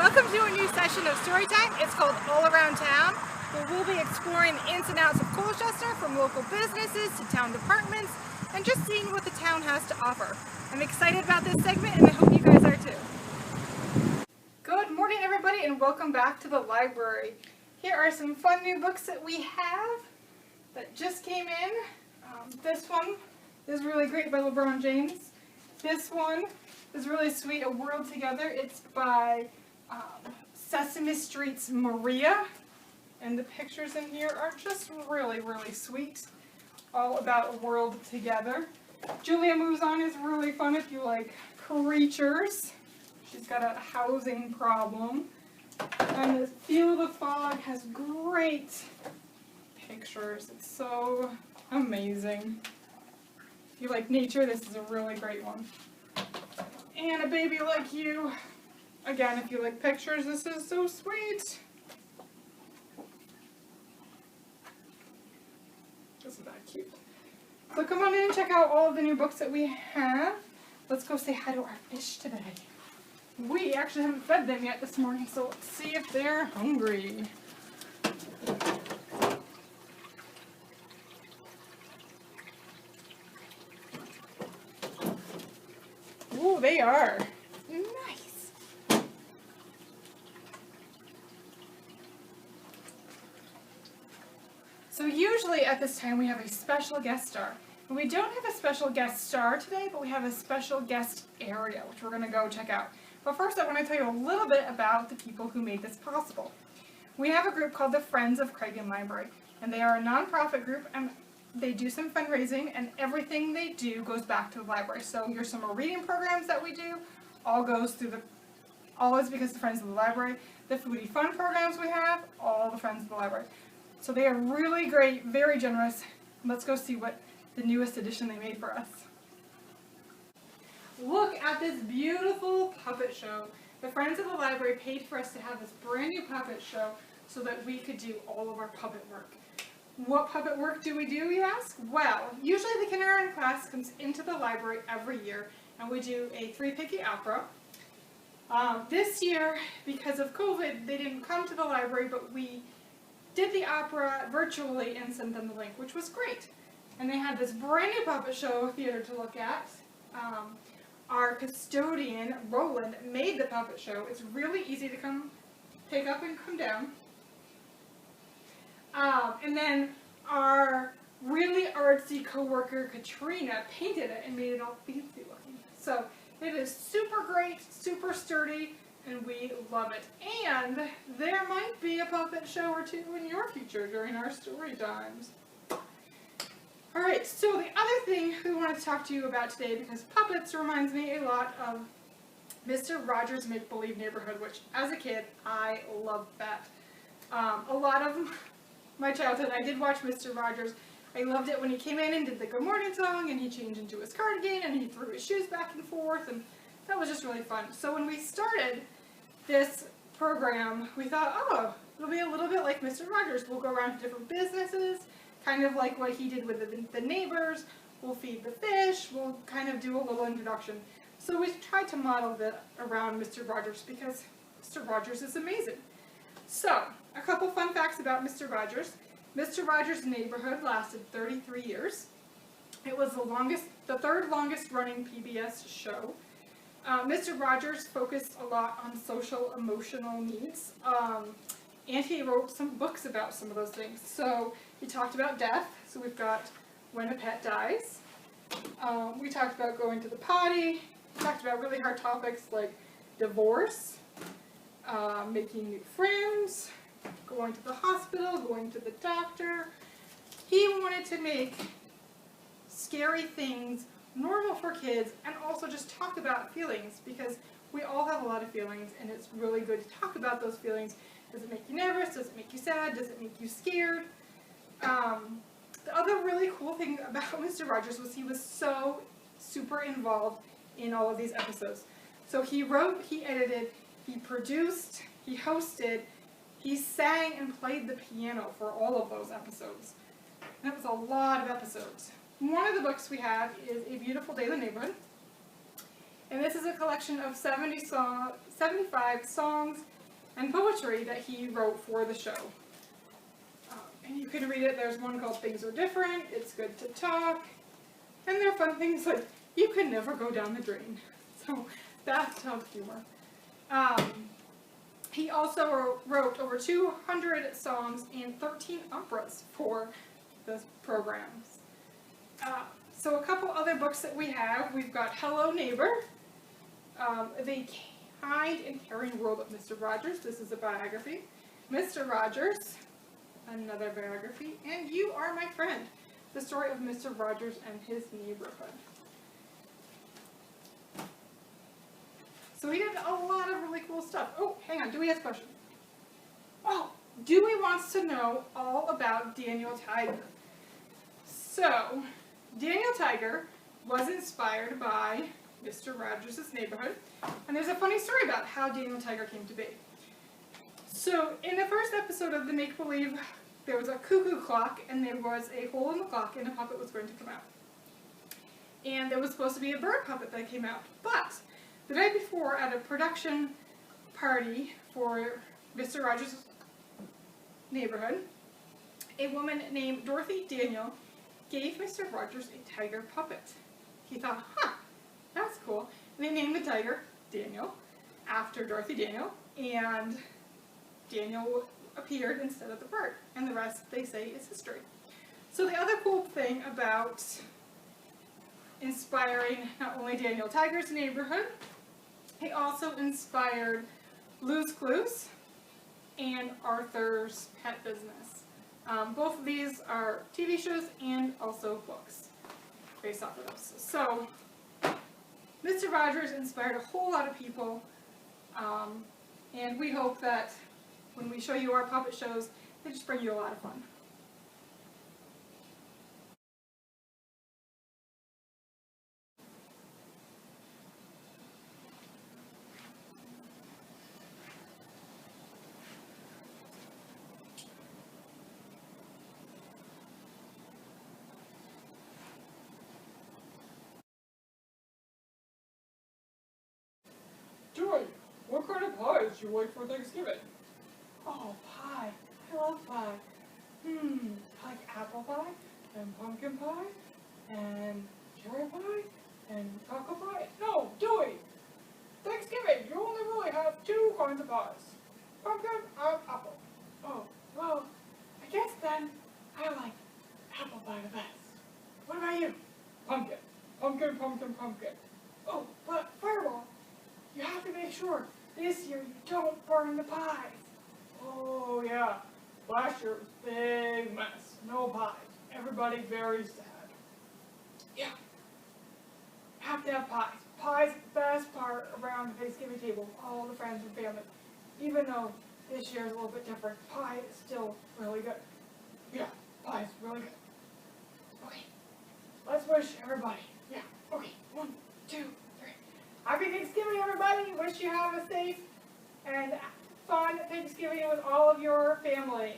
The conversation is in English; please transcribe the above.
Welcome to a new session of Storytime. It's called All Around Town, where we'll be exploring the ins and outs of Colchester, from local businesses to town departments, and just seeing what the town has to offer. I'm excited about this segment, and I hope you guys are too. Good morning, everybody, and welcome back to the library. Here are some fun new books that we have that just came in. This one is really great, by LeBron James. This one is really sweet, A World Together. It's by Sesame Street's Maria, and the pictures in here are just really, really sweet. All about a world together. Julia Moves On is really fun if you like creatures. She's got a housing problem. And the Feel the Fog has great pictures. It's so amazing. If you like nature, this is a really great one. And A Baby Like You. Again, if you like pictures, this is so sweet. Isn't that cute? So come on in and check out all of the new books that we have. Let's go say hi to our fish today. We actually haven't fed them yet this morning, so let's see if they're hungry. Ooh, they are. Nice. So usually at this time we have a special guest star. And we don't have a special guest star today, but we have a special guest area, which we're going to go check out. But first I want to tell you a little bit about the people who made this possible. We have a group called the Friends of Craigan Library, and they are a nonprofit group, and they do some fundraising, and everything they do goes back to the library. So your summer reading programs that we do all is because of the Friends of the Library. The Foodie Fun programs we have, all the Friends of the Library. So they are really great, very generous. Let's go see what the newest edition they made for us. Look at this beautiful puppet show. The Friends of the Library paid for us to have this brand new puppet show so that we could do all of our puppet work. What puppet work do we do, you ask? Well, usually the kindergarten class comes into the library every year, and we do a three-picky opera. This year, because of COVID, they didn't come to the library, but we did the opera virtually and sent them the link, which was great. And they had this brand new puppet show theater to look at. Our custodian, Roland, made the puppet show. It's really easy to come pick up and come down. And then our really artsy coworker, Katrina, painted it and made it all fancy looking. So it is super great, super sturdy, and we love it. And there might be a puppet show or two in your future during our story times. Alright, so the other thing we want to talk to you about today, because puppets reminds me a lot of Mr. Rogers' Make-Believe Neighborhood, which as a kid, I loved that. A lot of my childhood, I did watch Mr. Rogers. I loved it when he came in and did the Good Morning song, and he changed into his cardigan, and he threw his shoes back and forth, and that was just really fun. So when we started this program, we thought, oh, it'll be a little bit like Mr. Rogers. We'll go around to different businesses, kind of like what he did with the neighbors. We'll feed the fish. We'll kind of do a little introduction. So we tried to model that around Mr. Rogers because Mr. Rogers is amazing. So, a couple fun facts about Mr. Rogers. Mr. Rogers' Neighborhood lasted 33 years. It was the third longest running PBS show. Mr. Rogers focused a lot on social emotional needs, and he wrote some books about some of those things. So he talked about death, so we've got When a Pet Dies. We talked about going to the potty. We talked about really hard topics like divorce, making new friends, going to the hospital, going to the doctor. He wanted to make scary things normal for kids and also just talk about feelings, because we all have a lot of feelings and it's really good to talk about those feelings. Does it make you nervous? Does it make you sad? Does it make you scared? The other really cool thing about Mr. Rogers was he was so super involved in all of these episodes. So he wrote, he edited, he produced, he hosted, he sang and played the piano for all of those episodes. And that was a lot of episodes. One of the books we have is A Beautiful Day in the Neighborhood. And this is a collection of 70 75 songs and poetry that he wrote for the show. And you can read it. There's one called Things Are Different, It's Good to Talk, and there are fun things like You Can Never Go Down the Drain. So bathtub humor. He also wrote over 200 songs and 13 operas for the programs. So a couple other books that we have. We've got Hello Neighbor, The Kind and Caring World of Mr. Rogers. This is a biography. Mr. Rogers, another biography. And You Are My Friend, the story of Mr. Rogers and his neighborhood. So we did a lot of really cool stuff. Oh, hang on. Dewey has a question. Oh, Dewey wants to know all about Daniel Tiger. So, Daniel Tiger was inspired by Mr. Rogers' Neighborhood. And there's a funny story about how Daniel Tiger came to be. So, in the first episode of the Make Believe, there was a cuckoo clock, and there was a hole in the clock, and a puppet was going to come out. And there was supposed to be a bird puppet that came out. But the night before, at a production party for Mr. Rogers' Neighborhood, a woman named Dorothy Daniel gave Mr. Rogers a tiger puppet. He thought, that's cool. And they named the tiger Daniel, after Dorothy Daniel, and Daniel appeared instead of the bird. And the rest, they say, is history. So the other cool thing about inspiring not only Daniel Tiger's Neighborhood, he also inspired Blue's Clues and Arthur's Pet Business. Both of these are TV shows and also books based off of those. So, Mr. Rogers inspired a whole lot of people, and we hope that when we show you our puppet shows, they just bring you a lot of fun. Joy, what kind of pies do you like for Thanksgiving? Oh, pie. I love pie. Like apple pie, And pumpkin pie? And cherry pie? And chocolate pie? No, Joy! Thanksgiving, you only really have two kinds of pies. Pumpkin and apple. Oh, well, I guess then I like apple pie the best. What about you? Pumpkin. Pumpkin, pumpkin, pumpkin. Oh, but Fireball, you have to make sure this year you don't burn the pies. Oh, yeah. Last year was a big mess. No pies. Everybody very sad. Yeah. Have to have pies. Pie's the best part around the Thanksgiving table, all the friends and family. Even though this year is a little bit different, pie is still really good. Yeah, pie's really good. Okay, let's wish everybody. Yeah, okay, 1, 2, 3. Happy Thanksgiving, everybody. Wish you have a safe and fun Thanksgiving with all of your family.